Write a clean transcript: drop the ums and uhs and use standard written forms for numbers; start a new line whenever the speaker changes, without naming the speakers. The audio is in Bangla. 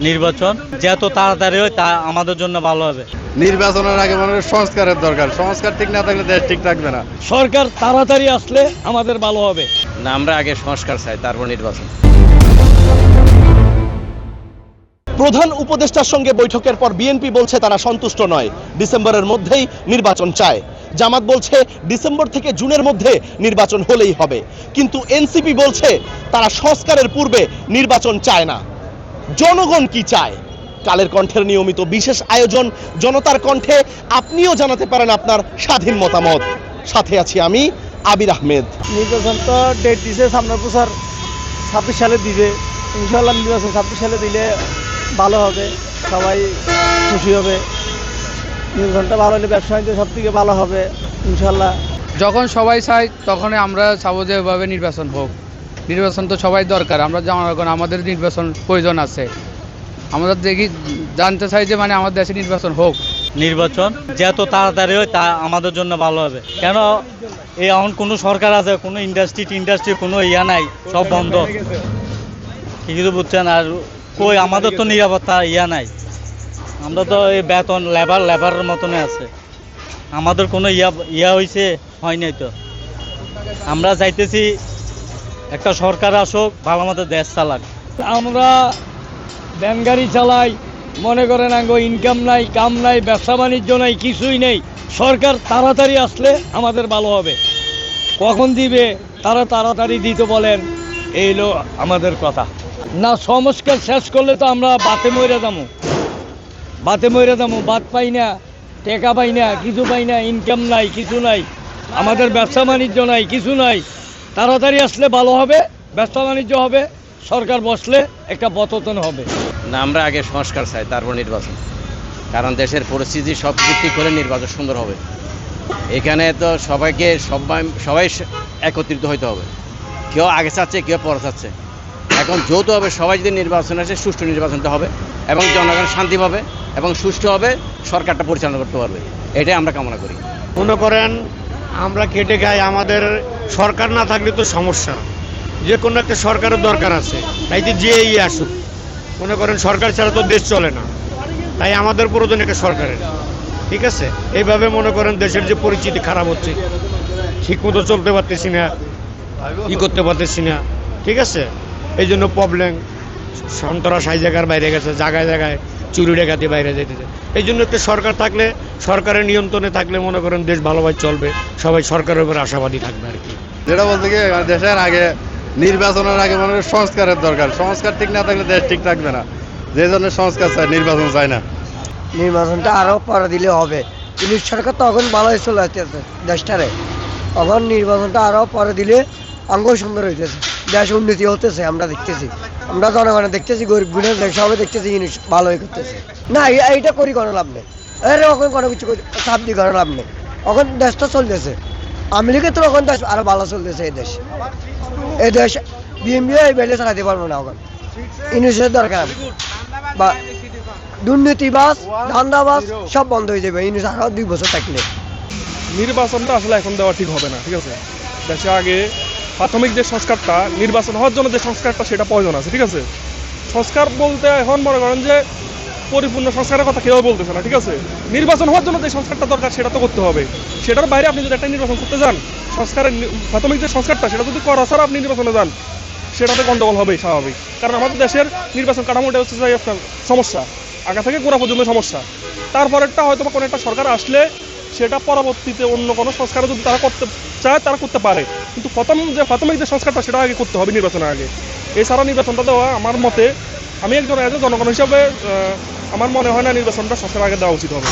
নির্বাচন যত তাড়াতাড়ি হয় তা আমাদের জন্য ভালো হবে।
নির্বাচনের আগে মানুষের সংস্কারের দরকার। সংস্কার ঠিক না থাকলে দেশ ঠিক থাকবে না।
সরকার তাড়াতাড়ি আসলে আমাদের ভালো হবে।
না, আমরা আগে সংস্কার চাই, তারপর নির্বাচন।
প্রধান উপদেষ্টার সঙ্গে বৈঠকের পর বিএনপি বলছে তারা সন্তুষ্ট নয়, ডিসেম্বরের মধ্যেই নির্বাচন চায়। জামাত বলছে ডিসেম্বর থেকে জুনের মধ্যে নির্বাচন হলেই হবে, কিন্তু এনসিপি বলছে তারা সংস্কারের পূর্বে নির্বাচন চায় না। জনগণ কি চায়? কালের কণ্ঠের নিয়মিত বিশেষ আয়োজন জনতার কণ্ঠে আপনিও জানাতে পারেন আপনার স্বাধীন মতামত। সাথে আছি আমি আবির আহমেদ।
নির্বাচন তো ডেট দিছে, সামনের বছর 26 সালে দিবে। ইনশাল্লাহ নির্বাচন 26 সালে দিলে ভালো হবে, সবাই খুশি হবে। নির্বাচনটা ভালো হলে ব্যবসা বাণিজ্য সব থেকে ভালো হবে ইনশাল্লাহ।
যখন সবাই চাই তখন আমরা চাবো যে এভাবে নির্বাচন হোক। নির্বাচন তো সবাই দরকার, আমরা জনগণ, আমাদের নির্বাচন প্রয়োজন আছে। আমরা দেখি জানতে চাই যে মানে আমাদের দেশে নির্বাচন হোক।
নির্বাচন যত তাড়াতাড়ি হয় তা আমাদের জন্য ভালো হবে। কেন এই এখন কোনো সরকার আছে, কোনো ইন্ডাস্ট্রি কোনো ইয়া নাই, সব বন্ধ। কিছু বুঝছেন? আর কই আমাদের তো নিরাপত্তা ইয়া নাই। আমরা তো এই বেতন লেবারের মতনে আছে, আমাদের কোনো ইয়া হয়েছে হয় নাই। তো আমরা চাইতেছি একটা সরকার আসুক, ভালো মতো দেশ চালাক।
আমরা ভ্যান গাড়ি চালাই, মনে করেন আঙ্গো ইনকাম নাই, কাম নাই, ব্যবসা বাণিজ্য নাই, কিছুই নেই। সরকার তাড়াতাড়ি আসলে আমাদের ভালো হবে। কখন দিবে তারা তাড়াতাড়ি দিতে বলেন, এই হলো আমাদের কথা। না সংস্কার শেষ করলে তো আমরা বাতে মরে যাবো, বাত পাই না, টাকা পাই না, কিছু পাই না, ইনকাম নাই, কিছু নাই, আমাদের ব্যবসা বাণিজ্য নাই, কিছু নাই। তাড়াতাড়ি আসলে ভালো হবে, ব্যবসা বাণিজ্য হবে, সরকার বসলে একটা পতন হবে।
না, আমরা আগে সংস্কার চাই, তারপর নির্বাচন। কারণ দেশের পরিস্থিতি সব ভিত্তি করে নির্বাচন সুন্দর হবে। এখানে তো সবাই একত্রিত হইতে হবে। কেউ আগে চাচ্ছে, কেউ পরে চাচ্ছে। এখন যৌথভাবে সবাই যদি নির্বাচন আসে, সুষ্ঠু নির্বাচনটা হবে এবং জনগণ শান্তি পাবে এবং সুষ্ঠু হবে, সরকারটা পরিচালনা করতে পারবে। এটাই আমরা কামনা করি।
মনে করেন আমরা খেটে খাই, আমাদের সরকার না থাকলে তো সমস্যা। যে কোনো একটা সরকারের দরকার আছে, তাই তো যে আসুক। মনে করেন সরকার ছাড়া তো দেশ চলে না, তাই আমাদের প্রয়োজন একটা সরকারের। ঠিক আছে, এইভাবে মনে করেন দেশের যে পরিস্থিতি খারাপ হচ্ছে, ঠিকমতো চলতে পারতেছি না, করতে পারতেছি না। ঠিক আছে, এই জন্য প্রবলেম। সন্ত্রাস হাই জায়গার বাইরে গেছে, জায়গায় জায়গায় চুরি ডাকাতি বাইরে যেতেছে। এই জন্য একটা সরকার থাকলে, সরকারের নিয়ন্ত্রণে থাকলে মনে করেন দেশ ভালোভাবে চলবে, সবাই সরকারের উপর আশাবাদী থাকবে আর কি।
যেটা বলতে কি, দেশের আগে নির্বাচনের আগে মানুষের সংস্কারের দরকার। সংস্কার ঠিক না থাকলে দেশ ঠিক থাকবে না। যে জন্য সংস্কার চাই, নির্বাচন চাই না।
নির্বাচনটা আরও পরে দিলে হবে। কিন্তু সরকার তখন ভালো হয়ে চলে আসতেছে দেশটারে। তখন নির্বাচনটা আরও পরে দিলে অঙ্গ সুন্দর হইতেছে, দেশ উন্নতি হতেছে। আমরা দেখতেছি, আমরা জনগণে দেখতেছি, গরিব গুণের দেশ সবাই দেখতেছি জিনিস ভালো হয়ে করতেছে। না এইটা করি কোনো লাভ নেই, এখন কোনো কিছু চাপ দিয়ে কোনো লাভ নেই। এখন দেশটা চলতেছে, আওয়ামী লীগের তো এখন দেশ আরও ভালো চলতেছে। এই দেশ বিএমপি এই বেলে চালাতে পারবো না। এখন ইউনিভার্সিটির দরকার, বা দুর্নীতিবাজ, ধান্দাবাজ সব বন্ধ হয়ে যাবে ইউনিভার্সিটি আরও 2 বছর থাকলে।
নির্বাচনটা আসলে এখন দেওয়া ঠিক হবে না। ঠিক আছে, দেশে আগে প্রাথমিক যে সংস্কারটা, নির্বাচন হওয়ার জন্য যে সংস্কারটা, সেটা প্রয়োজন আছে। ঠিক আছে, সংস্কার বলতে এখন মনে করেন যে পরিপূর্ণ সংস্কারের কথা কেউ বলতেছে না। ঠিক আছে, নির্বাচন হওয়ার জন্য যে সংস্কারটা দরকার সেটা তো করতে হবে। সেটার বাইরে আপনি যদি একটা নির্বাচন করতে যান, সংস্কারের প্রাথমিক যে সংস্কারটা সেটা যদি করা ছাড়া আপনি নির্বাচনে যান, সেটাতে গন্ডগোল হবেই স্বাভাবিক। কারণ আমাদের দেশের নির্বাচন কাঠামোটা হচ্ছে আপনার সমস্যা, আগা থেকে গোড়া পর্যন্ত সমস্যা। তারপরেরটা হয়তো কোনো একটা সরকার আসলে সেটা পরবর্তীতে অন্য কোনো সংস্কার যদি তারা করতে চায় তারা করতে পারে, কিন্তু প্রাথমিক যে সংস্কারটা সেটা আগে করতে হবে নির্বাচনের আগে। এছাড়া নির্বাচনটা দেওয়া আমার মতে, আমি একজন জনগণ হিসাবে আমার মনে হয় না নির্বাচনটা সংস্কার আগে দেওয়া উচিত হবে।